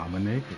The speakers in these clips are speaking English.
Dominated.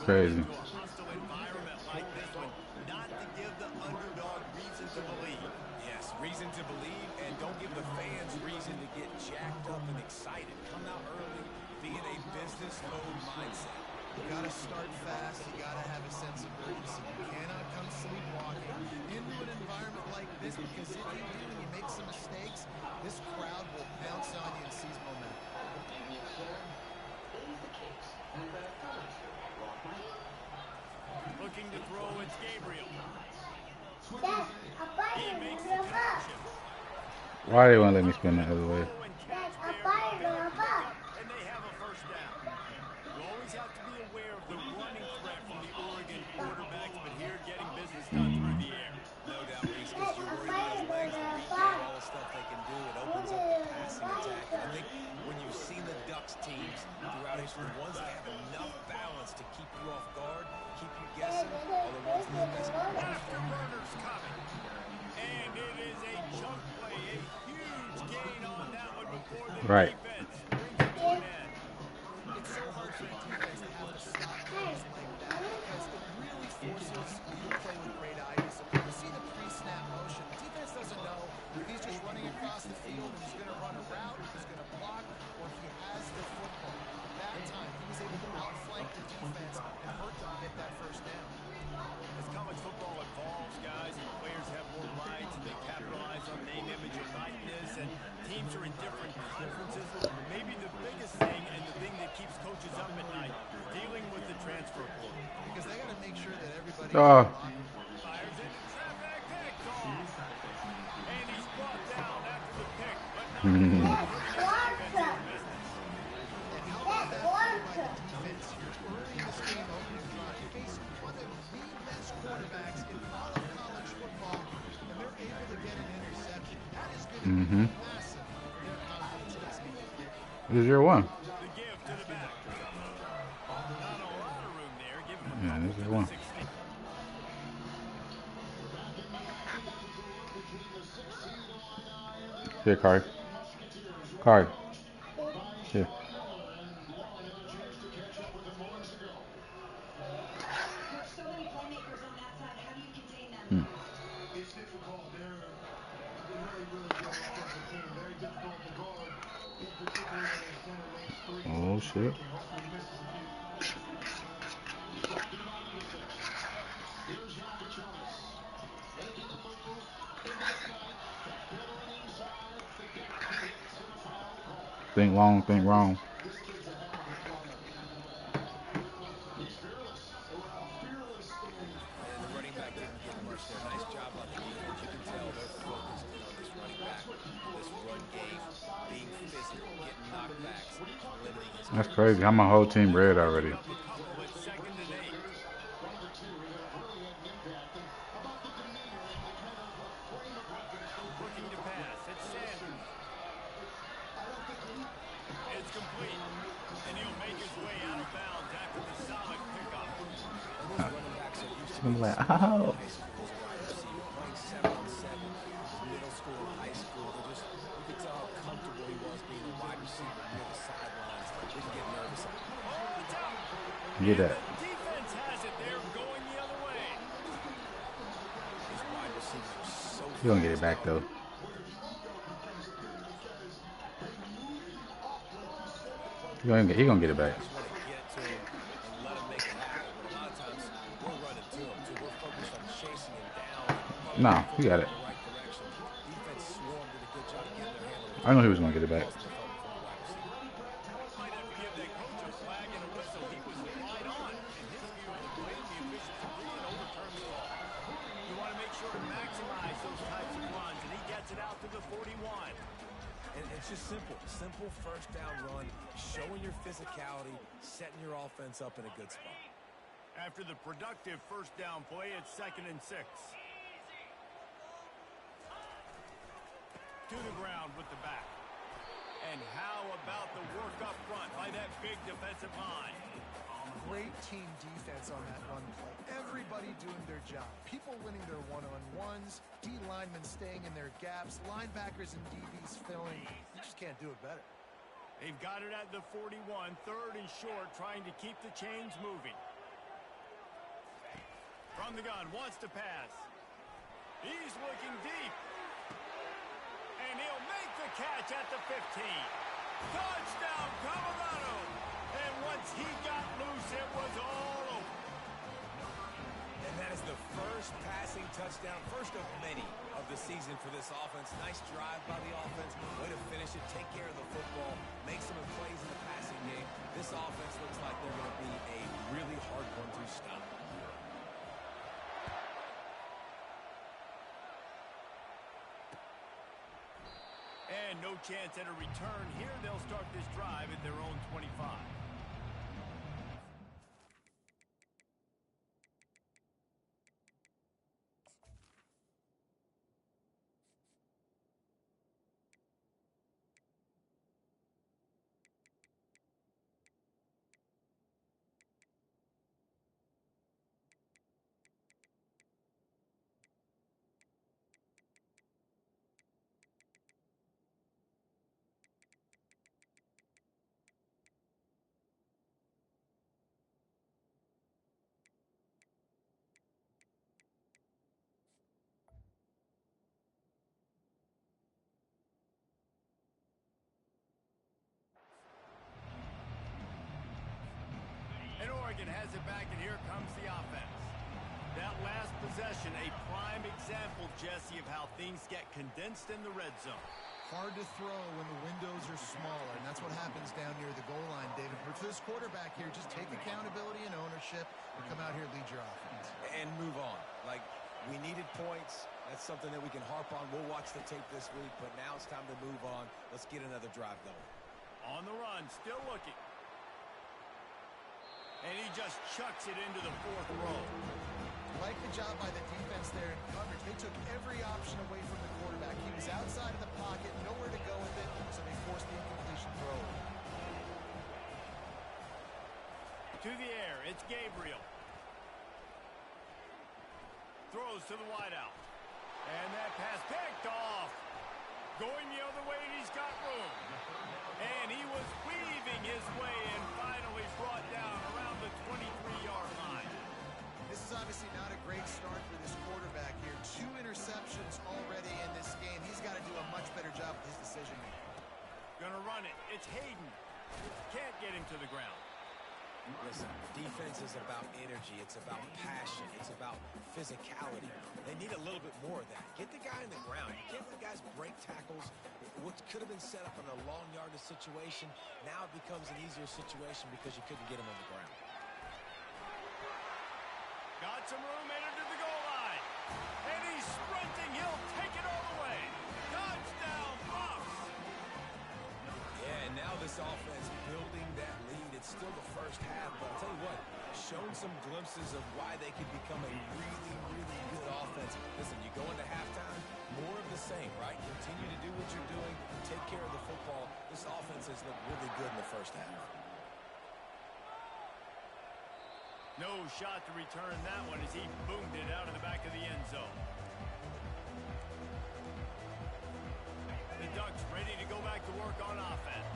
Crazy. Yes, reason to believe, and don't give the fans reason to get jacked up and excited. Come out early, be in a business mode mindset. You gotta start fast, you gotta have a sense of urgency. You cannot come sleepwalking into an environment like this, because if you do and you make some mistakes, this crowd will pounce on you and seize momentum. Looking to throw, it's Gabriel. Why they won't let me spin the other way? And they have a first down. You always have to be aware of the running threat from the Oregon quarterbacks, but here getting business done through the air. No doubt, Reese, because you're worried about his legs, the reach, all the stuff they can do. It opens up the passing attack. And I think when you've seen the Ducks teams throughout history, the ones that have enough balance to keep you off guard, keep you guessing, are the ones that are best. Afterburners coming. And it is a chunk play, a huge gain on that one before the defense brings it to an end. It's so hard for the defense to have to stop plays like that, because it really forces you to play with great eye discipline. You see the pre-snap motion. The defense doesn't know if he's just running across the field and he's going to run a route, if he's going to block, or if he has the football. That time, he was able to outflank the defense and hurt them get that first down. As college football evolves, guys, and players have more rights, and they capitalize on name, image, and likeness, and teams are in different conferences. Maybe the biggest thing, and the thing that keeps coaches up at night, dealing with the transfer portal. Because they got to make sure that everybody fires into traffic, picked off. And he's brought down after the pick, but not This is your one. Yeah, this is one. Here, card. Card. Here. Oh, shit. Think long, think wrong. That's crazy. How my whole team red already. I'm like, High oh. school as a wide receiver, playing 7-on-7, middle school and high school. You could tell how comfortable he was being a wide receiver near the sidelines. Didn't get nervous out there. Oh, it's out. Get And that. the defense has it. They're going the other way. These wide receivers are so He gonna get it fast back out though. there. He gonna get it You back. just want to get to him and let him make it happen. But a lot of times we're running to him, too. We're focused on chasing him down and moving Nah, the he got football it. in the right direction. Defense swarmed, did a good job of getting their hand on the I know he football, was gonna get it back. causing the fumble for the wide receiver. Might have to give that coach a flag and a whistle. He was right on in his view of the play. The officials agree and overturn the call. You want to make sure to maximize those types of runs, and he gets it out to the 41. And it's just simple. Simple first down run, showing your physicality, setting your offense up in a good spot. After the productive first down play, it's 2nd and 6. To the ground with the back. And how about the work up front by that big defensive line? Great team defense on that run play. Everybody doing their job. People winning their one-on-ones, D linemen staying in their gaps, linebackers and DBs filling. You just can't do it better. They've got it at the 41, 3rd and short, trying to keep the chains moving. From the gun, wants to pass. He's looking deep. And he'll make the catch at the 15. Touchdown, Colorado. And once he got loose, it was all over. And that is the first passing touchdown, first of many of the season for this offense. Nice drive by the offense. Way to finish it, take care of the football, make some plays in the passing game. This offense looks like they're going to be a really hard one to stop. And no chance at a return here. They'll start this drive at their own 25. And Oregon has it back, and here comes the offense. That last possession, a prime example, Jesse, of how things get condensed in the red zone. Hard to throw when the windows are smaller, and that's what happens down near the goal line, David. But for this quarterback here, just take accountability and ownership and come out here and lead your offense. And move on. Like, we needed points. That's something that we can harp on. We'll watch the tape this week, but now it's time to move on. Let's get another drive going. On the run, still looking. And he just chucks it into the 4th row. Like the job by the defense there in coverage. They took every option away from the quarterback. He was outside of the pocket, nowhere to go with it, so they forced the incompletion throw. To the air, it's Gabriel. Throws to the wideout. And that pass picked off. Going the other way, and he's got room. And he was weaving his way and finally brought down around the 23-yard line. This is obviously not a great start for this quarterback here. 2 interceptions already in this game. He's got to do a much better job with his decision-making. Gonna run it. It's Hayden. Can't get him to the ground. Listen, defense is about energy. It's about passion. It's about physicality. They need a little bit more of that. Get the guy in the ground. You can't let guys break tackles. What could have been set up in a long yardage situation, now it becomes an easier situation because you couldn't get him on the ground. Got some room, headed to the goal line. And he's sprinting. He'll take it all the way. Touchdown, Bucs. Yeah, and now this offense building that lead. It's still the first half, but I'll tell you what, shown some glimpses of why they could become a really, really good offense. Listen, you go into halftime, more of the same, right? Continue to do what you're doing, take care of the football. This offense has looked really good in the first half. No shot to return that one as he boomed it out of the back of the end zone. The Ducks ready to go back to work on offense.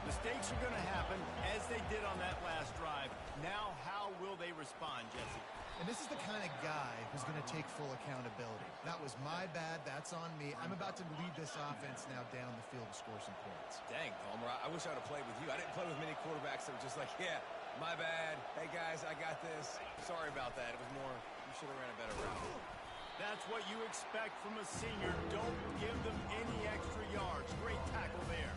Mistakes are going to happen, as they did on that last drive. Now, how will they respond, Jesse? And this is the kind of guy who's going to take full accountability. That was my bad. That's on me. I'm about to lead this offense now down the field to score some points. Dang, Palmer, I wish I would have played with you. I didn't play with many quarterbacks that were just like, yeah, my bad. Hey, guys, I got this. Sorry about that. It was more, you should have ran a better route. That's what you expect from a senior. Don't give them any extra yards. Great tackle there.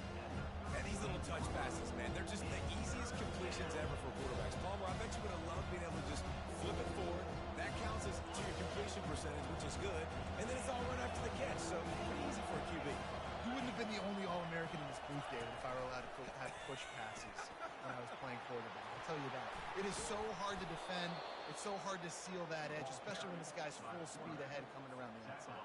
And these little touch passes, man, they're just the easiest completions ever for quarterbacks. Palmer, I bet you would have loved being able to just flip it forward. That counts as to your completion percentage, which is good. And then it's all run after the catch, so pretty easy for a QB. You wouldn't have been the only All-American in this booth, David, if I were allowed to have push passes when I was playing quarterback. I'll tell you that. It is so hard to defend. It's so hard to seal that edge, especially when this guy's full speed ahead coming around the outside.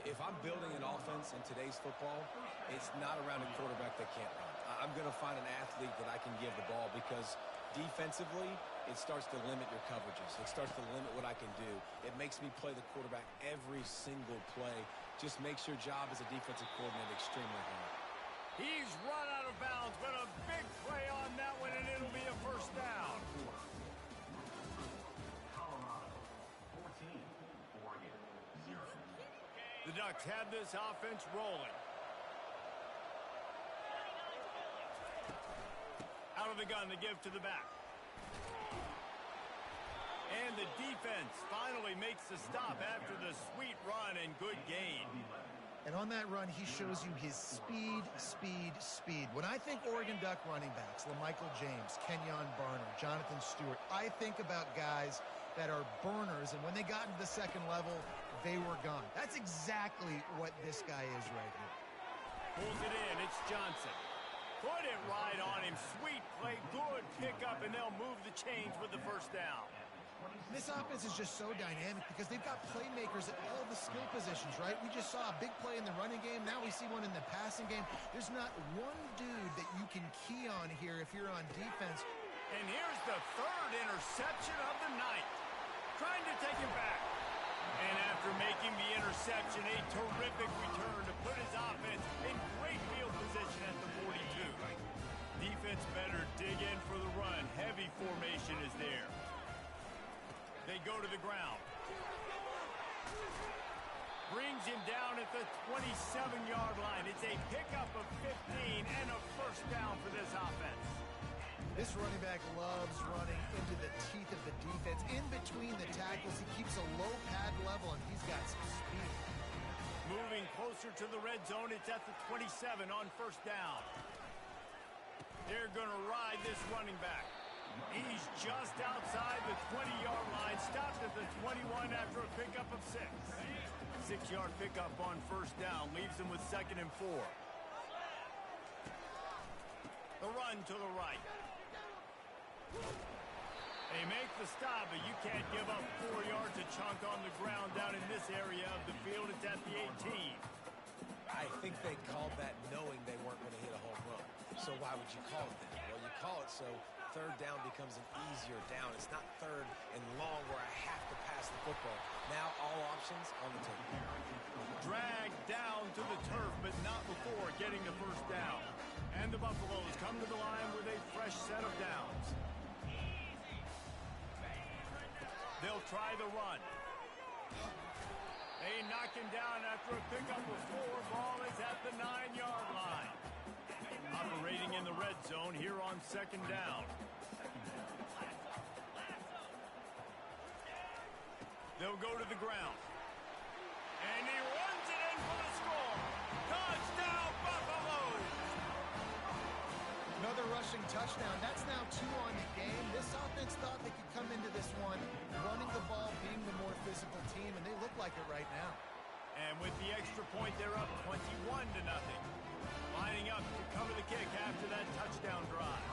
If I'm building an offense in today's football, it's not around a quarterback that can't run. I'm going to find an athlete that I can give the ball because defensively, it starts to limit your coverages. It starts to limit what I can do. It makes me play the quarterback every single play. Just makes your job as a defensive coordinator extremely hard. He's run out of bounds, but a big play on that one, and it'll be a first down. The Ducks have this offense rolling. Out of the gun, the give to the back. And the defense finally makes the stop after the sweet run and good gain. And on that run, he shows you his speed, speed, speed. When I think Oregon Duck running backs, LaMichael James, Kenyon Barner, Jonathan Stewart, I think about guys that are burners, and when they got into the second level, they were gone. That's exactly what this guy is right here. Pulls it in. It's Johnson. Put it right on him. Sweet play. Good pickup, and they'll move the chains with the first down. This offense is just so dynamic because they've got playmakers at all the skill positions, right? We just saw a big play in the running game. Now we see one in the passing game. There's not one dude that you can key on here if you're on defense. And here's the third interception of the night. Trying to take him back. And after making the interception, a terrific return to put his offense in great field position at the 42. Defense better dig in for the run. Heavy formation is there. They go to the ground. Brings him down at the 27-yard line. It's a pickup of 15 and a first down for this offense. This running back loves running into the teeth of the defense. In between the tackles, he keeps a low pad level, and he's got some speed. Moving closer to the red zone, it's at the 27 on first down. They're going to ride this running back. He's just outside the 20-yard line, stopped at the 21 after a pickup of 6. 6-yard pickup on first down, leaves him with 2nd and 4. The run to the right. They make the stop, but you can't give up 4 yards a chunk on the ground down in this area of the field. It's at the 18. I think they called that knowing they weren't going to hit a home run. So why would you call it that? Well, you call it so third down becomes an easier down. It's not third and long where I have to pass the football. Now all options on the table. Dragged down to the turf, but not before getting the first down. And the Buffaloes come to the line with a fresh set of downs. They'll try the run. They knock him down after a pickup of 4. Ball is at the 9-yard line. Operating in the red zone here on 2nd down. They'll go to the ground. And he runs it in for the score. Touchdown, Buffaloes! Another rushing touchdown. That's now 2 on the game. This offense thought they could come into this one running the ball, being the more physical team, and they look like it right now. And with the extra point, they're up 21-0. Lining up to cover the kick after that touchdown drive.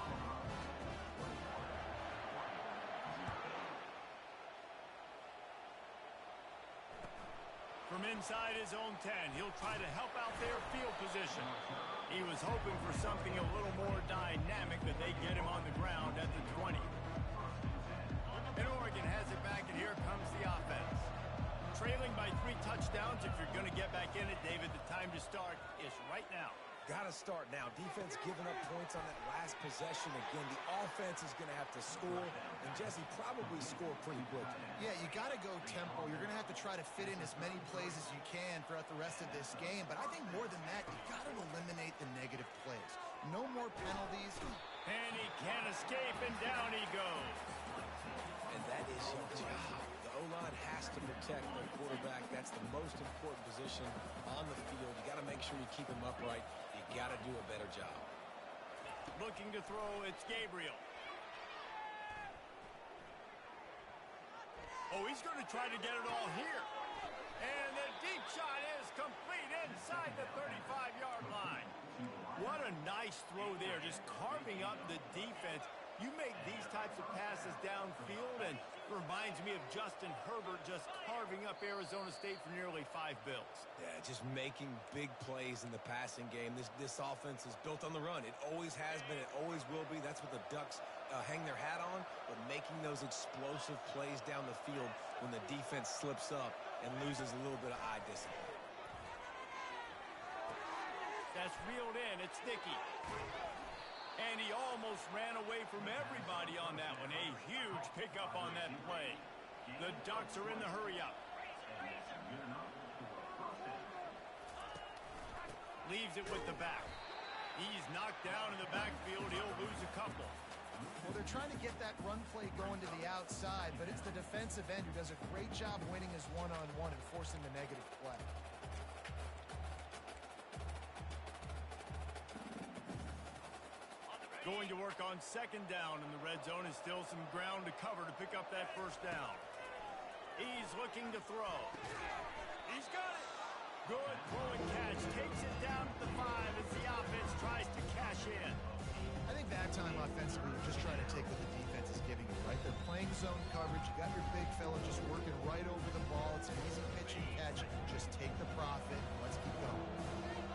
From inside his own 10, he'll try to help out their field position. He was hoping for something a little more dynamic, but they get him on the ground at the 20. trailing by 3 touchdowns. If you're going to get back in it, David, the time to start is right now. Got to start now. Defense giving up points on that last possession. Again, the offense is going to have to score, and Jesse probably score pretty quickly. Yeah, you got to go tempo. You're going to have to try to fit in as many plays as you can throughout the rest of this game. But I think more than that, you got to eliminate the negative plays. No more penalties. And he can't escape, and down he goes. And that is your job. The O-line has to protect their quarterback. That's the most important position on the field. You got to make sure you keep him upright. You got to do a better job. Looking to throw, it's Gabriel. Oh, he's going to try to get it all here. And the deep shot is complete inside the 35-yard line. What a nice throw there, just carving up the defense. You make these types of passes downfield, and it reminds me of Justin Herbert just carving up Arizona State for nearly 5 bills. Yeah, just making big plays in the passing game. This offense is built on the run. It always has been. It always will be. That's what the Ducks hang their hat on, but making those explosive plays down the field when the defense slips up and loses a little bit of eye discipline. That's reeled in. It's Dickey. And he almost ran away from everybody on that one. A huge pickup on that play. The Ducks are in the hurry-up. Leaves it with the back. He's knocked down in the backfield. He'll lose a couple. Well, they're trying to get that run play going to the outside, but it's the defensive end who does a great job winning his one-on-one and forcing the negative play. Going to work on second down in the red zone, and still some ground to cover to pick up that first down. He's looking to throw. He's got it. Good throwing catch. Takes it down to the 5 as the offense tries to cash in. I think that time offensively, you're just trying to take what the defense is giving you, right? They're playing zone coverage. You got your big fella just working right over the ball. It's an easy pitch and catch. Just take the profit and let's keep going.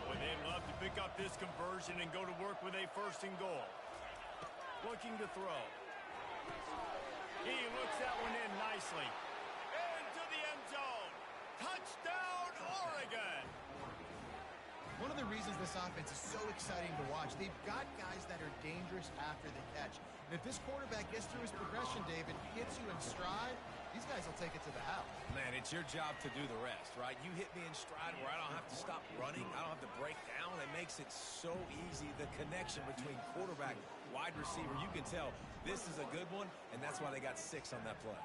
Boy, they'd love to pick up this conversion and go to work with a 1st and goal. Looking to throw. He looks that one in nicely. Into the end zone. Touchdown, Oregon. One of the reasons this offense is so exciting to watch, they've got guys that are dangerous after the catch. And if this quarterback gets through his progression, David, hits you in stride, these guys will take it to the house. Man, it's your job to do the rest, right? You hit me in stride where I don't have to stop running. I don't have to break down. It makes it so easy. The connection between quarterback, wide receiver, you can tell this is a good one, and that's why they got 6 on that play.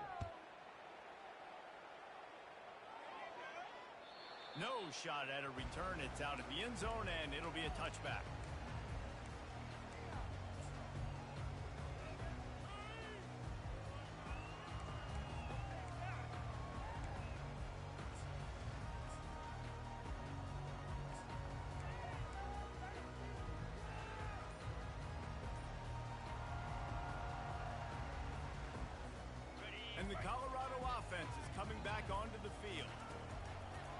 No shot at a return. It's out of the end zone, and it'll be a touchback. And the Colorado offense is coming back onto the field.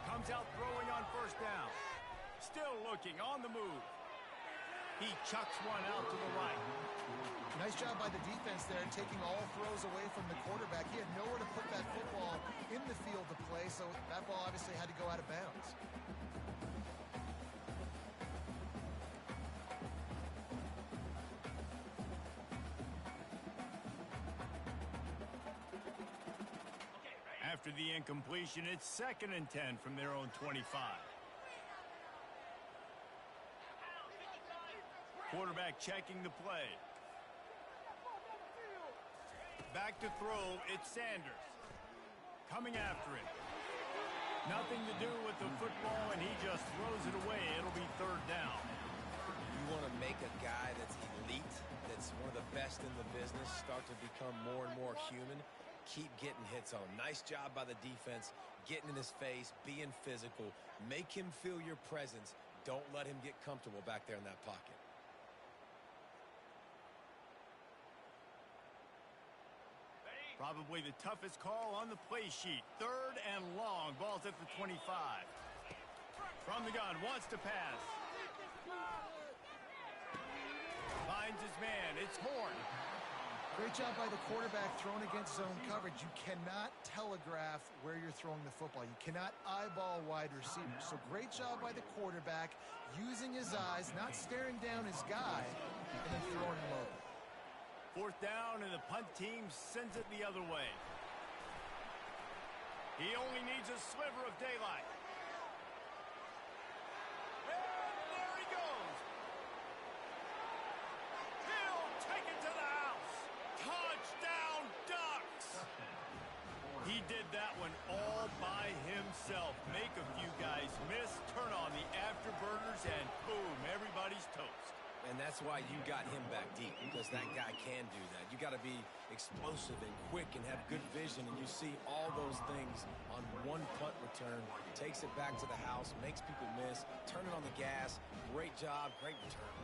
Comes out throwing on 1st down. Still looking on the move. He chucks one out to the right. Nice job by the defense there, taking all throws away from the quarterback. He had nowhere to put that football in the field to play, so that ball obviously had to go out of bounds. After the incompletion, it's 2nd and 10 from their own 25. Quarterback checking the play. Back to throw, it's Sanders. Coming after him. Nothing to do with the football, and he just throws it away. It'll be 3rd down. You want to make a guy that's elite, that's one of the best in the business, start to become more and more human. Keep getting hits on him. Nice job by the defense, getting in his face, being physical. Make him feel your presence. Don't let him get comfortable back there in that pocket. Probably the toughest call on the play sheet. 3rd and long. Ball's at the 25. From the gun, wants to pass. Finds his man. It's Horn. Great job by the quarterback throwing against zone coverage. You cannot telegraph where you're throwing the football. You cannot eyeball wide receivers. So great job by the quarterback using his eyes, not staring down his guy, and then throwing him over. Fourth down, and the punt team sends it the other way. He only needs a sliver of daylight. And there he goes. He'll take it to the house. Touchdown, Ducks. He did that one all by himself. Make a few guys miss, turn on the afterburners, and boom, everybody's toast. And that's why you got him back deep, because that guy can do that. You got to be explosive and quick and have good vision, and you see all those things on one punt return. Takes it back to the house, makes people miss, turning on the gas. Great job, great return.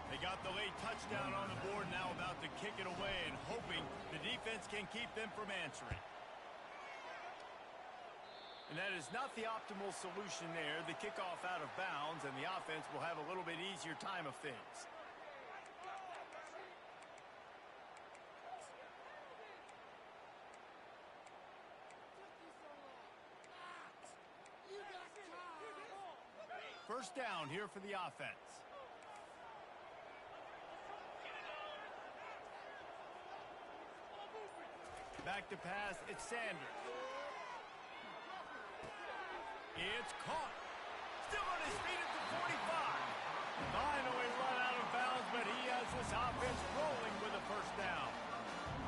They got the late touchdown on the board, now about to kick it away and hoping the defense can keep them from answering. And that is not the optimal solution there. The kickoff out of bounds, and the offense will have a little bit easier time of things. First down here for the offense. Back to pass, it's Sanders. It's caught. Still on his feet at the 45. Finally run out of bounds, but he has this offense rolling with a first down.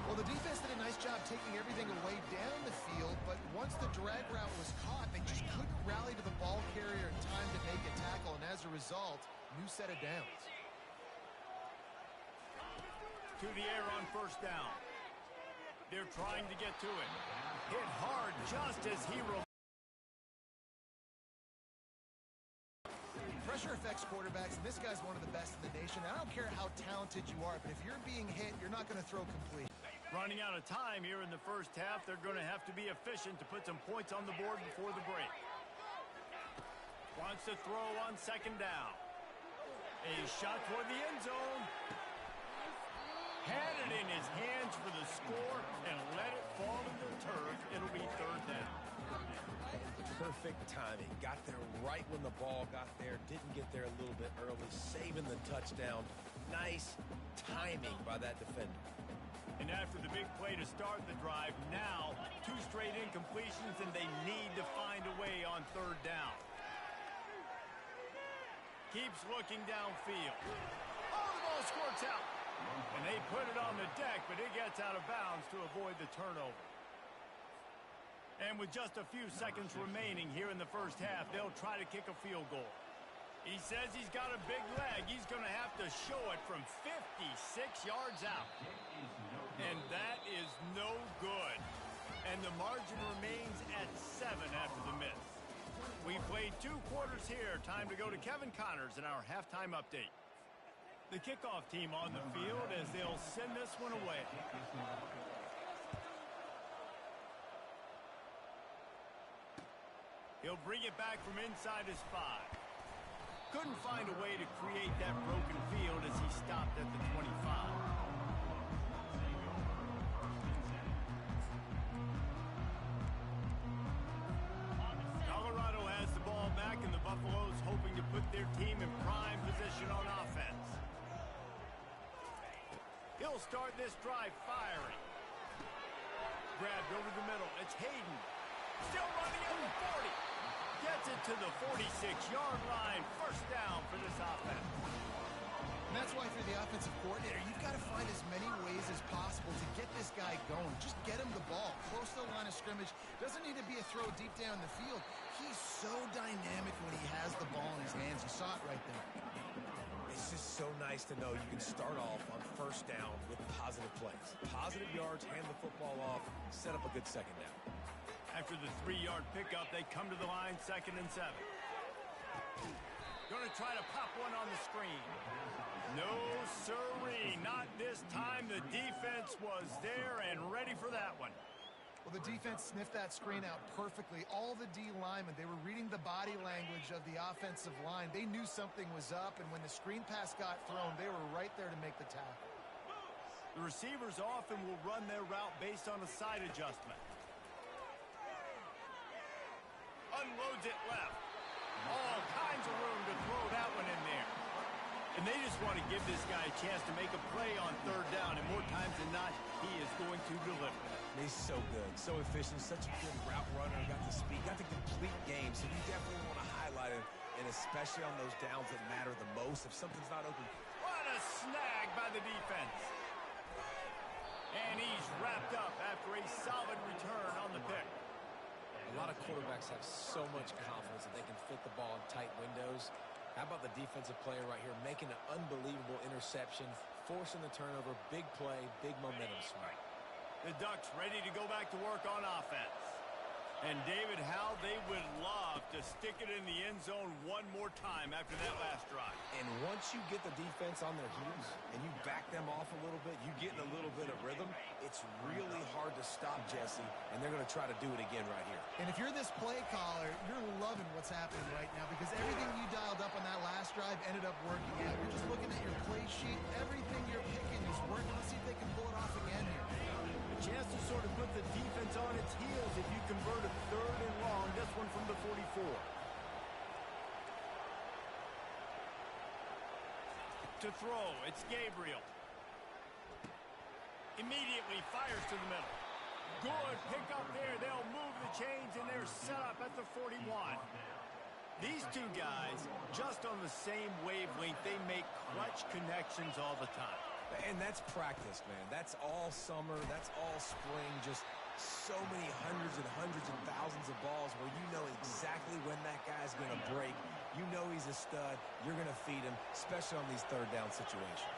Well, the defense did a nice job taking everything away down the field, but once the drag route was caught, they just couldn't rally to the ball carrier in time to make a tackle, and as a result, new set of downs. To the air on first down. They're trying to get to it. Hit hard just as he Pressure affects quarterbacks, and this guy's one of the best in the nation. I don't care how talented you are, but if you're being hit, you're not going to throw complete. running out of time here in the first half. They're going to have to be efficient to put some points on the board before the break. Wants to throw on second down. A shot toward the end zone. Had it in his hands for the score and let it fall to the turf. It'll be third down. Perfect timing. Got there right when the ball got there. Didn't get there a little bit early. Saving the touchdown. Nice timing by that defender. And after the big play to start the drive, now 2 straight incompletions, and they need to find a way on third down. Keeps looking downfield. Oh, the ball squirts out. And they put it on the deck, but it gets out of bounds to avoid the turnover. And with just a few seconds remaining here in the first half, they'll try to kick a field goal. He says he's got a big leg. He's going to have to show it from 56 yards out. And that is no good. And the margin remains at 7 after the miss. We played 2 quarters here. Time to go to Kevin Connors in our halftime update. The kickoff team on the field as they'll send this one away. He'll bring it back from inside his 5. Couldn't find a way to create that broken field as he stopped at the 25. Colorado has the ball back, and the Buffaloes hoping to put their team in prime position on offense. He'll start this drive firing. Grabbed over the middle. It's Hayden. Still running at the 40. Gets it to the 46-yard line. First down for this offense. And that's why for the offensive coordinator, you've got to find as many ways as possible to get this guy going. Just get him the ball close to the line of scrimmage. Doesn't need to be a throw deep down the field. He's so dynamic when he has the ball in his hands. You saw it right there. It's just so nice to know you can start off on first down with positive plays. Positive yards, hand the football off, set up a good second down. After the 3-yard pickup, they come to the line, 2nd and 7. Going to try to pop one on the screen. No, sirree. Not this time. The defense was there and ready for that one. Well, the defense sniffed that screen out perfectly. All the D linemen, they were reading the body language of the offensive line. They knew something was up, and when the screen pass got thrown, they were right there to make the tackle. The receivers often will run their route based on a side adjustment. Unloads it left. All kinds of room to throw that one in there. And they just want to give this guy a chance to make a play on third down, and more times than not, he is going to deliver. He's so good, so efficient, such a good route runner, got the speed, got the complete game, so you definitely want to highlight it, and especially on those downs that matter the most. If something's not open. What a snag by the defense. And he's wrapped up after a solid return on the pick. A lot of quarterbacks have so much confidence that they can fit the ball in tight windows. How about the defensive player right here making an unbelievable interception, forcing the turnover, big play, big momentum swing. The Ducks ready to go back to work on offense. And David, how they would love to stick it in the end zone one more time after that last drive. And once you get the defense on their heels and you back them off a little bit, you get in a little bit of rhythm, it's really hard to stop Jesse, and they're going to try to do it again right here. And if you're this play caller, you're loving what's happening right now because everything you dialed up on that last drive ended up working out. You're just looking at your play sheet. Everything you're picking is working. Let's see if they can pull it off again here. A chance to sort of put the defense on its heels if you convert a third and long. This one from the 44. To throw, it's Gabriel. Immediately fires to the middle. Good pick up there. They'll move the chains, and they're set up at the 41. These two guys, just on the same wavelength, they make clutch connections all the time. And that's practice, man. That's all summer. That's all spring. Just so many hundreds and thousands of balls where you know exactly when that guy's going to break. You know he's a stud. You're going to feed him, especially on these third down situations.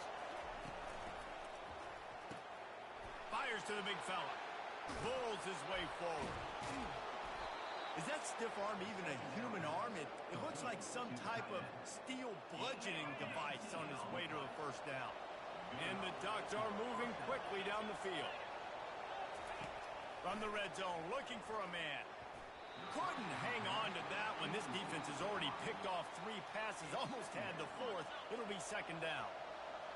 Fires to the big fella. Pulls his way forward. Is that stiff arm even a human arm? It looks like some type of steel bludgeoning device on his way to a first down. And the Ducks are moving quickly down the field. From the red zone, looking for a man. Couldn't hang on to that one. This defense has already picked off 3 passes, almost had the 4th. It'll be second down.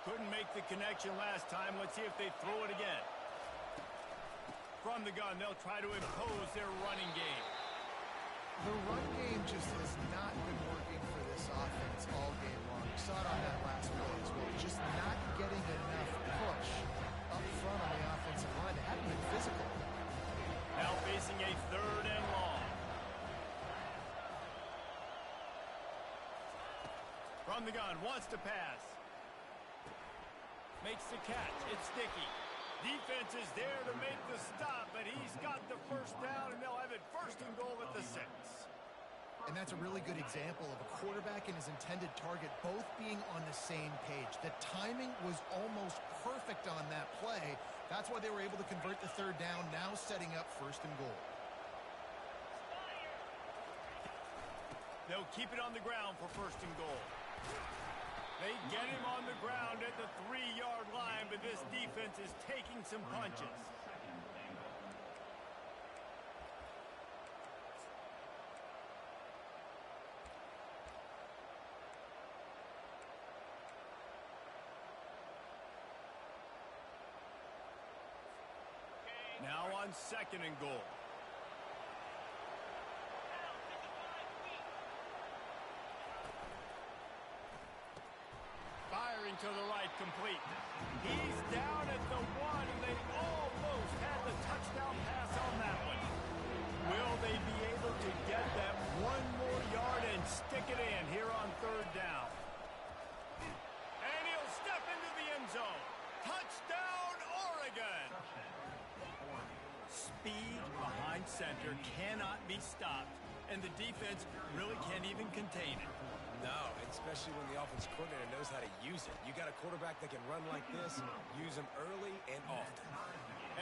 Couldn't make the connection last time. Let's see if they throw it again. From the gun, they'll try to impose their running game. The run game just has not been working for this offense all game long. You saw it on that last play as well. Just not getting enough push up front on the offensive line. They haven't been physical. Now facing a third and long. From the gun, wants to pass. Makes the catch. It's Sticky. Defense is there to make the stop, but he's got the first down, and they'll have it first and goal at the 6. And that's a really good example of a quarterback and his intended target both being on the same page. The timing was almost perfect on that play. That's why they were able to convert the third down, now setting up first and goal. They'll keep it on the ground for first and goal. They get him on the ground at the 3-yard line, but this defense is taking some punches. Now on second and goal. Firing to the right, complete. He's down at the 1, and they almost had the touchdown pass on that one. Will they be able to get that 1 more yard and stick it in here on third down? And he'll step into the end zone. Touchdown, Oregon! Speed behind center cannot be stopped, and the defense really can't even contain it. No, especially when the offense coordinator knows how to use it. You got a quarterback that can run like this, use him early and often.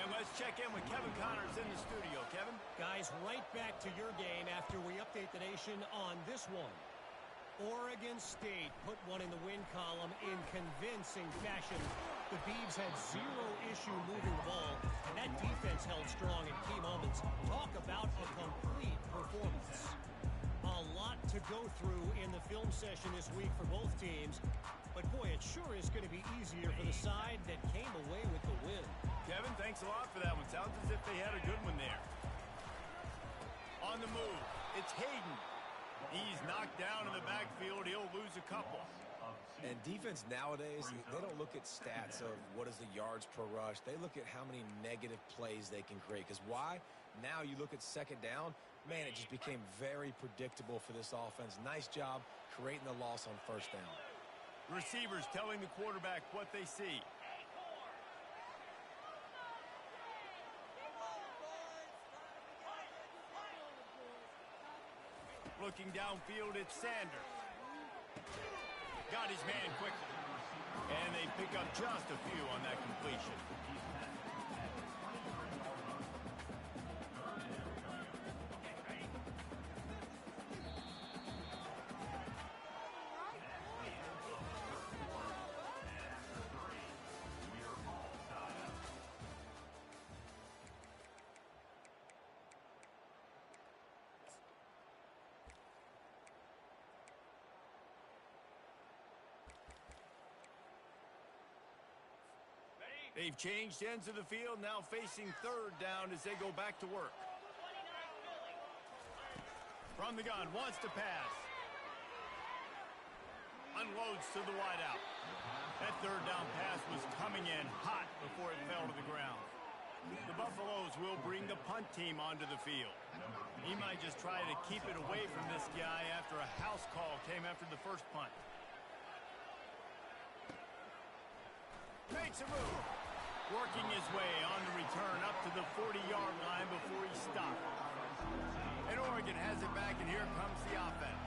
And let's check in with Kevin Connors in the studio. Kevin? Guys, right back to your game after we update the nation on this one. Oregon State put one in the win column in convincing fashion The Beavs had zero issue moving the ball, and that defense held strong in key moments. Talk about a complete performance. A lot to go through in the film session this week for both teams, but boy, it sure is going to be easier for the side that came away with the win. Kevin, thanks a lot for that one. Sounds as if they had a good one there. On the move, it's Hayden. He's knocked down in the backfield. He'll lose a couple. And defense nowadays, they don't look at stats of what is the yards per rush. They look at how many negative plays they can create. Because why? Now you look at second down, man, it just became very predictable for this offense. Nice job creating the loss on first down. Receivers telling the quarterback what they see. Looking downfield, it's Sanders. Got his man quickly. And they pick up just a few on that completion. They've changed ends of the field, now facing third down as they go back to work. From the gun, wants to pass. Unloads to the wideout. That third down pass was coming in hot before it fell to the ground. The Buffaloes will bring the punt team onto the field. He might just try to keep it away from this guy after a house call came after the first punt. Makes a move. Working his way on the return up to the 40-yard line before he stopped. And Oregon has it back, and here comes the offense.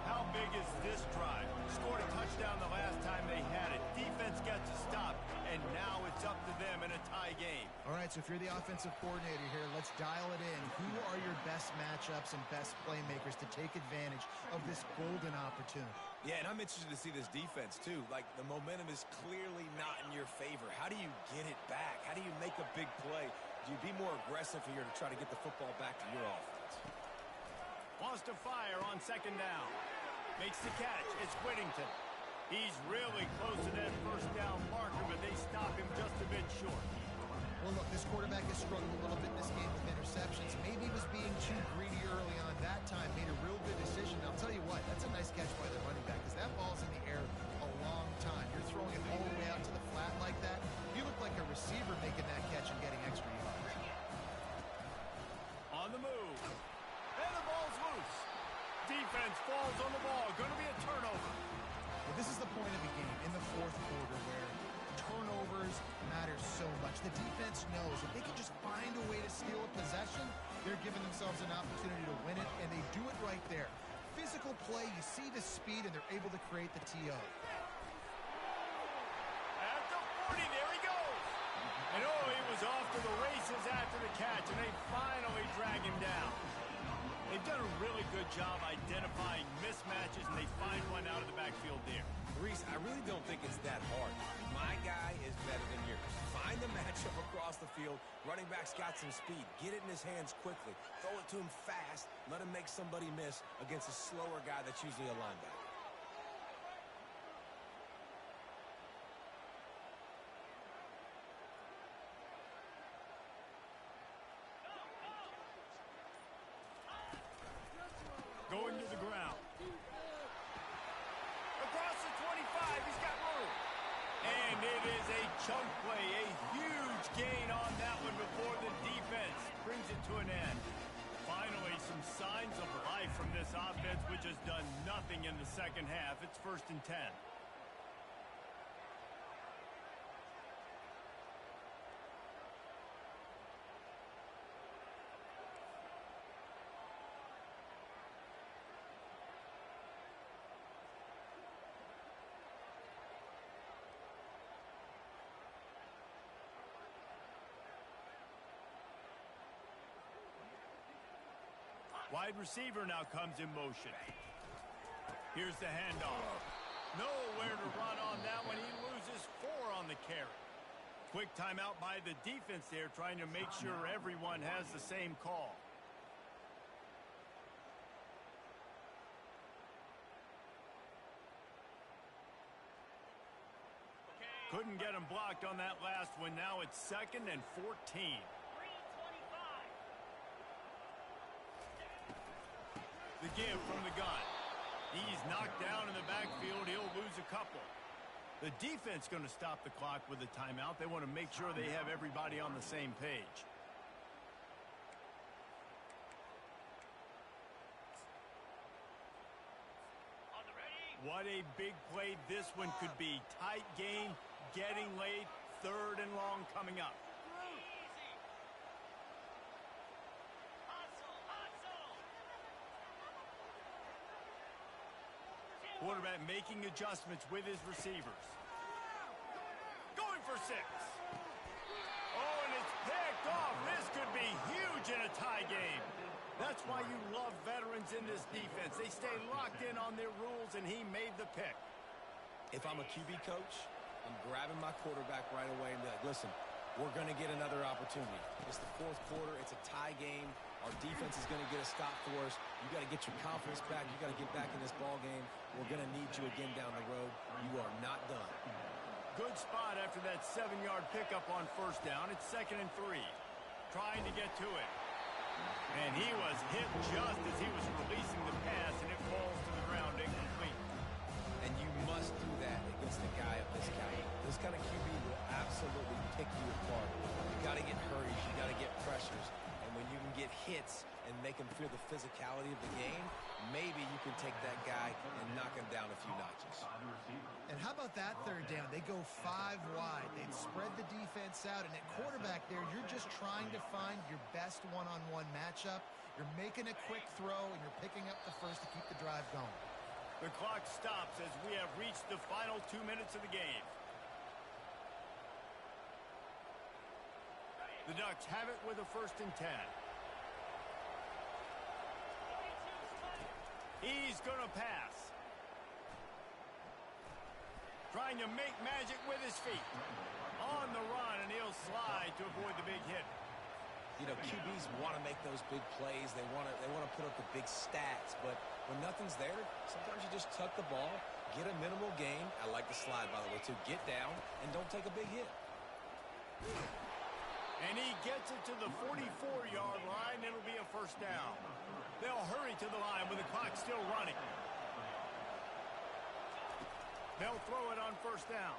How big is this drive? Scored a touchdown the last time they had it. Defense gets a stop, and now it's up to them in a tie game. All right, so if you're the offensive coordinator here, let's dial it in. Who are your best matchups and best playmakers to take advantage of this golden opportunity? Yeah, and I'm interested to see this defense, too. Like, the momentum is clearly not in your favor. How do you get it back? How do you make a big play? Do you be more aggressive here to try to get the football back to your offense? Wants to fire on second down. Makes the catch. It's Whittington. He's really close to that first down marker, but they stop him just a bit short. Well, look, this quarterback has struggled a little bit in this game with interceptions. Maybe he was being too greedy early on that time. Made a real good decision. I'll tell you what, that's a nice catch by the running back because that ball's in the air a long time. You're throwing it all the way out to the flat like that. You look like a receiver making that catch and getting extra yards. On the move. And the ball's loose. Defense falls on the ball. Going to be a turnover. Well, this is the point of the game in the fourth quarter where turnovers matter so much. The defense knows if they can just find a way to steal a possession, they're giving themselves an opportunity to win it, and they do it right there. Physical play, you see the speed, and they're able to create the TO. At the 40, there he goes. And oh, he was off to the races after the catch, and they finally drag him down. They've done a really good job identifying mismatches, and they find one out of the backfield there. Reese, I really don't think it's that hard. My guy is better than yours. Find the matchup across the field. Running back's got some speed. Get it in his hands quickly. Throw it to him fast. Let him make somebody miss against a slower guy that's usually a linebacker. Going to the ground. Across the 25, he's got room. And it is a chunk play, a huge gain on that one before the defense brings it to an end. Finally, some signs of life from this offense, which has done nothing in the second half. It's 1st and 10. Wide receiver now comes in motion. Here's the handoff. Nowhere to run on that one. He loses 4 on the carry. Quick timeout by the defense there, trying to make sure everyone has the same call. Couldn't get him blocked on that last one. Now it's 2nd and 14. The give from the gun. He's knocked down in the backfield. He'll lose a couple. The defense going to stop the clock with a timeout. They want to make sure they have everybody on the same page. What a big play this one could be. Tight game, getting late, 3rd and long coming up. Quarterback making adjustments with his receivers. Going for 6. Oh, and it's picked off. This could be huge in a tie game. That's why you love veterans in this defense. They stay locked in on their rules, and he made the pick. If I'm a QB coach, I'm grabbing my quarterback right away and be like, listen, we're going to get another opportunity. It's the 4th quarter. It's a tie game. Our defense is going to get a stop for us. You got to get your confidence back. You got to get back in this ball game. We're going to need you again down the road. You are not done. Good spot after that 7-yard pickup on 1st down. It's 2nd and 3. Trying to get to it. And he was hit just as he was releasing the pass, and it falls to the ground incomplete. And you must do that against a guy of this caliber. This kind of QB will absolutely pick you apart. You got to get hurries. You got to get pressures. And when you can get hits and make him feel the physicality of the game, maybe you can take that guy and knock him down a few notches. And how about that 3rd down? They go 5 wide. They'd spread the defense out, and at quarterback there, you're just trying to find your best one-on-one matchup. You're making a quick throw, and you're picking up the first to keep the drive going. The clock stops as we have reached the final 2 minutes of the game. The Ducks have it with a 1st and 10. He's going to pass. Trying to make magic with his feet. On the run, and he'll slide to avoid the big hit. You know, QBs want to make those big plays. They want to put up the big stats. But when nothing's there, sometimes you just tuck the ball, get a minimal gain. I like the slide, by the way, too. Get down and don't take a big hit. And he gets it to the 44-yard line. It'll be a 1st down. They'll hurry to the line with the clock still running. They'll throw it on 1st down.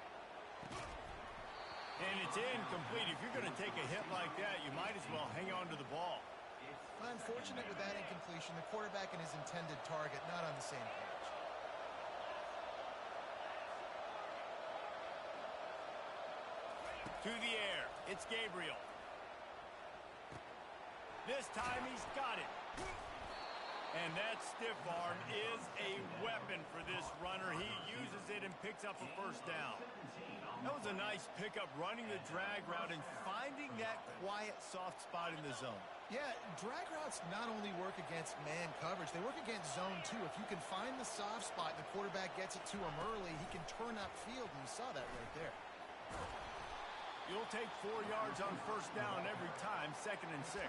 And it's incomplete. If you're going to take a hit like that, you might as well hang on to the ball. Unfortunate with that incompletion. The quarterback and his intended target not on the same page. To the air. It's Gabriel. This time he's got it. And that stiff arm is a weapon for this runner. He uses it and picks up a 1st down. That was a nice pickup, running the drag route and finding that quiet, soft spot in the zone. Yeah, drag routes not only work against man coverage, they work against zone too. If you can find the soft spot and the quarterback gets it to him early, he can turn upfield, and you saw that right there. You'll take 4 yards on 1st down every time, 2nd and 6.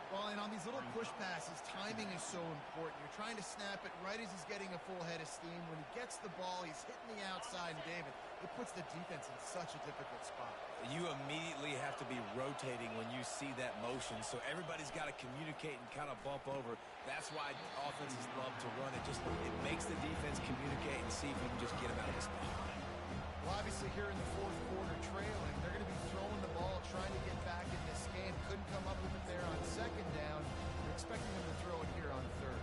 Well, and on these little push passes, timing is so important. You're trying to snap it right as he's getting a full head of steam. When he gets the ball, he's hitting the outside, and David, it puts the defense in such a difficult spot. You immediately have to be rotating when you see that motion, so everybody's got to communicate and kind of bump over. That's why offenses love to run it. It makes the defense communicate and see if you can just get him out of his spot. Well, obviously here in the 4th quarter trailing, they're going to be throwing the ball, trying to get back in this game. Couldn't come up with it there on 2nd down. They're expecting them to throw it here on 3rd.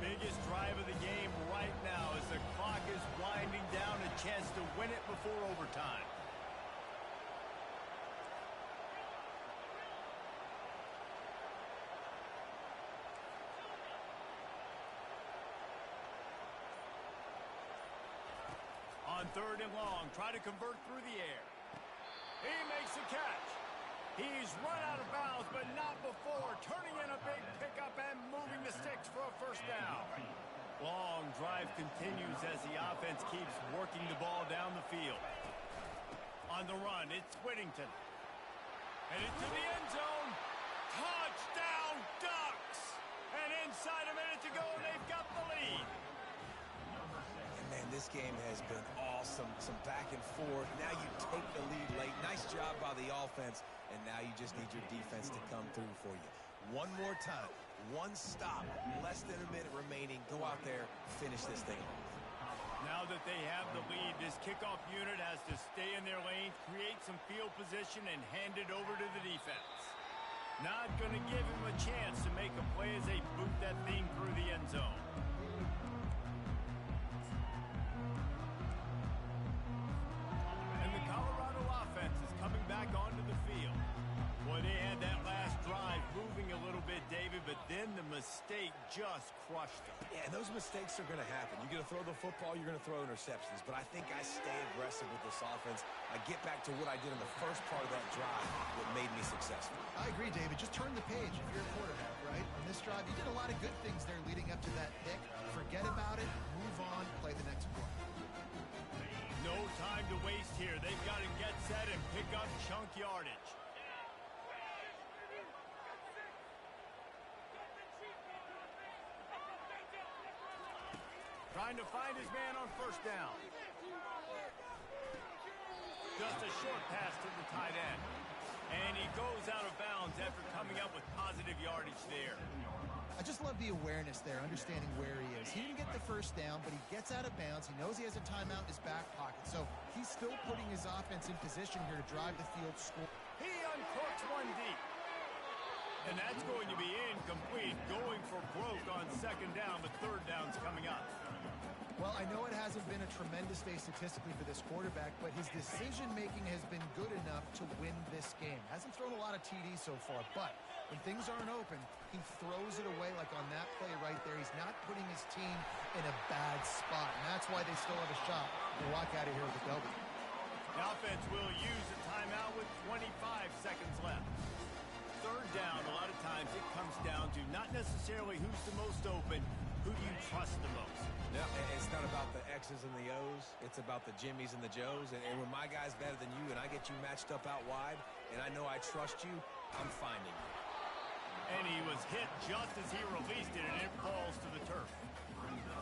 Biggest drive of the game right now as the clock is winding down, a chance to win it before overtime. On 3rd and long, try to convert through the air. He makes the catch. He's run out of bounds, but not before. Turning in a big pickup and moving the sticks for a 1st down. Long drive continues as the offense keeps working the ball down the field. On the run, it's Whittington. And into the end zone. Touchdown, Ducks! And inside a minute to go, they've got the lead. And man, this game has been awesome. Some back and forth. Now you take the lead late. Nice job by the offense. And now you just need your defense to come through for you. One more time. One stop. Less than a minute remaining. Go out there, finish this thing off. Now that they have the lead, this kickoff unit has to stay in their lane, create some field position, and hand it over to the defense. Not going to give him a chance to make a play as they boot that thing through the end zone. And the Colorado offense is coming back onto the field. Boy, they had that last drive moving a little bit, David, but then the mistake just crushed them. Yeah, and those mistakes are going to happen. You're going to throw the football, you're going to throw interceptions. But I think I stay aggressive with this offense. I get back to what I did in the first part of that drive that made me successful. I agree, David. Just turn the page if you're a quarterback, right? On this drive, you did a lot of good things there leading up to that pick. Forget about it, move on, play the next play. No time to waste here. They've got to get set and pick up chunk yardage. Trying to find his man on first down. Just a short pass to the tight end. And he goes out of bounds after coming up with positive yardage there. I just love the awareness there, understanding where he is. He didn't get the first down, but he gets out of bounds. He knows he has a timeout in his back pocket. So he's still putting his offense in position here to drive the field score. He uncorks one deep. And that's going to be incomplete, going for broke on second down, but third down's coming up. Well, I know it hasn't been a tremendous day statistically for this quarterback, but his decision-making has been good enough to win this game. Hasn't thrown a lot of TDs so far, but when things aren't open, he throws it away like on that play right there. He's not putting his team in a bad spot, and that's why they still have a shot to walk out of here with a W. The offense will use a timeout with 25 seconds left. Third down, a lot of times it comes down to not necessarily who's the most open, who do you trust the most? No, it's not about the X's and the O's. It's about the Jimmies and the Joes. And when my guy's better than you and I get you matched up out wide and I know I trust you, I'm finding you. And he was hit just as he released it, and it falls to the turf.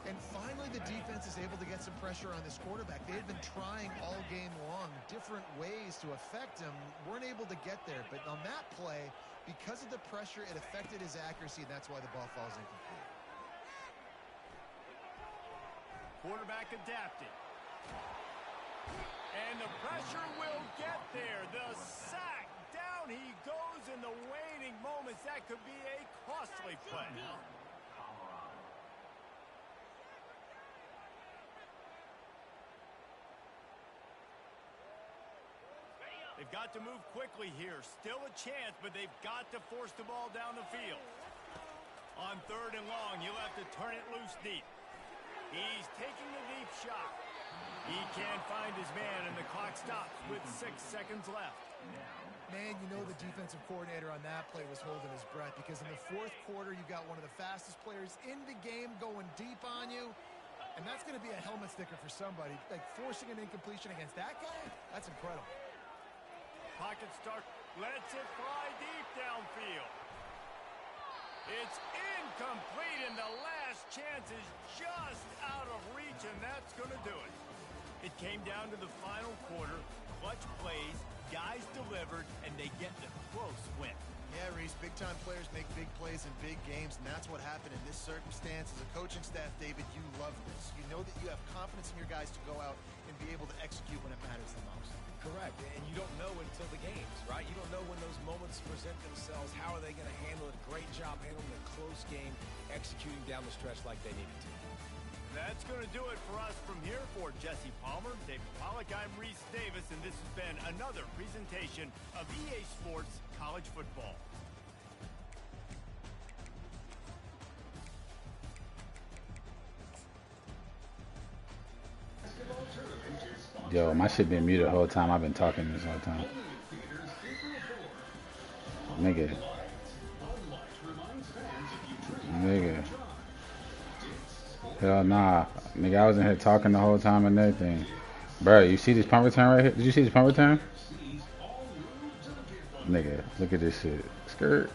And finally, the defense is able to get some pressure on this quarterback. They had been trying all game long different ways to affect him, weren't able to get there. But on that play, because of the pressure, it affected his accuracy, and that's why the ball falls incomplete. Quarterback adapted. And the pressure will get there. The sack. Down he goes in the waning moments. That could be a costly play. They've got to move quickly here. Still a chance, but they've got to force the ball down the field. On third and long, you'll have to turn it loose deep. He's taking the deep shot. He can't find his man, and the clock stops with 6 seconds left. Man, you know the defensive coordinator on that play was holding his breath because in the fourth quarter, you got one of the fastest players in the game going deep on you, and that's going to be a helmet sticker for somebody. Like forcing an incompletion against that guy, that's incredible. Pocket start, lets it fly deep downfield. It's incomplete, and the last chance is just out of reach, and that's going to do it. It came down to the final quarter, clutch plays, guys delivered, and they get the close win. Yeah, Reese, big-time players make big plays in big games, and that's what happened in this circumstance. As a coaching staff, David, you love this. You know that you have confidence in your guys to go out and be able to execute when it matters the most. Correct, and you don't know until the games, right? You don't know when those moments present themselves. How are they going to handle it? Great job handling a close game, executing down the stretch like they needed to. That's going to do it for us from here. For Jesse Palmer, David Pollack, I'm Reese Davis, and this has been another presentation of EA Sports College Football. Yo, my shit been muted the whole time. I've been talking this whole time. Nigga. Nigga. Hell nah. Nigga, I was in here talking the whole time and everything. Bro, you see this punt return right here? Did you see this punt return? Nigga, look at this shit. Skirt.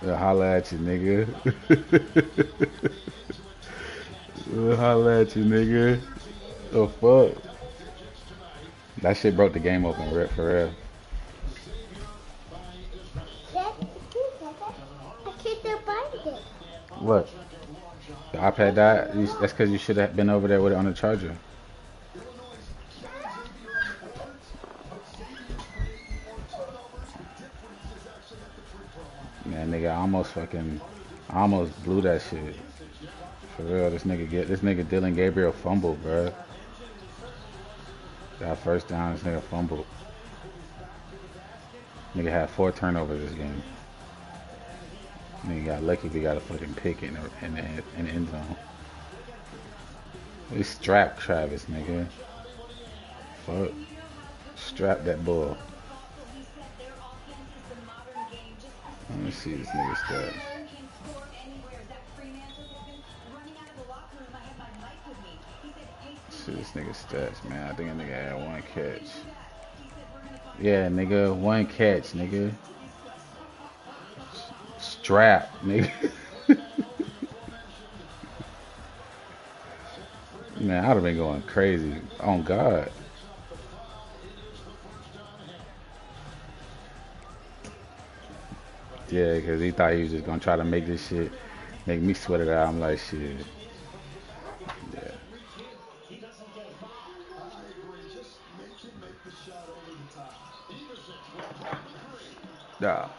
They'll holla at you, nigga. They'll holla at you, nigga. The fuck? That shit broke the game open, for real. What? The iPad died? That's because you should have been over there with it on the charger. Man, nigga, I almost blew that shit. For real, this nigga Dylan Gabriel fumbled, bro. Got first down, this nigga fumbled. Nigga had 4 turnovers this game. Nigga got lucky if he got a fucking pick in the end zone. We strap Travis, nigga. Fuck. Strap that bull. Let me see this nigga stats. See this nigga stats, man. I think a nigga had 1 catch. Yeah, nigga, 1 catch, nigga. Strap, nigga. Man, I'd have been going crazy. On God. Yeah, because he thought he was just going to try to make this shit, make me sweat it out. I'm like, shit. Yeah. Nah.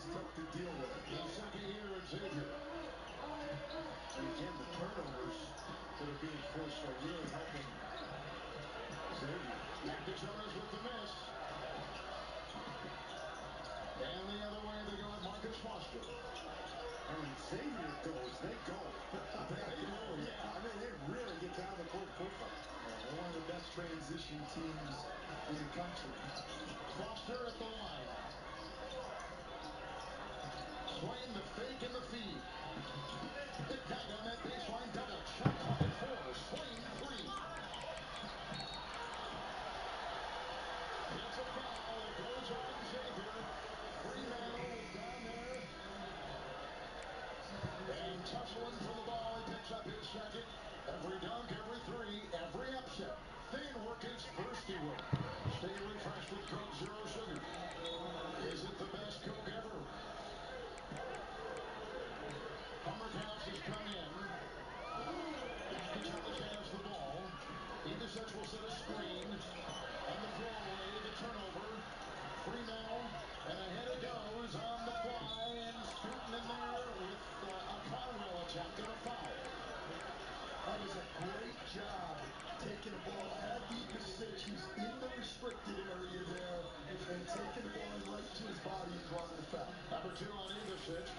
is tough to deal with. His second year at Xavier. And again, the turnovers that are being forced are really helping Xavier. Back to Jonas with the miss. And the other way they go at Marcus Foster. And when Xavier goes, they go. They do, yeah. I mean, they really get down the court quickly. They're one of the best transition teams in the country. Foster at the line. Swain the fake and the feed. Big guy down that baseline, double. Shot clock at 4. Swain 3. It's a foul. It goes on Xavier. Freeman down there. And tussling for the ball. He picks up his second. Every dunk, every three, every upset. Thin work his first he will. Stay refreshed with Coke Zero Sugar. Is it the best Coke ever? Humberhouse has come in. Back to Jonas has the ball. Ignacich will set a screen. And the throwaway, the turnover. Freeman, and ahead it goes on the fly. And scooting in there with a Conwell attempt and a foul. That was a great job taking the ball at Ignacich. He's in the restricted area there and taking the ball right to his body and drawing the foul. Number 2 on Ignacich.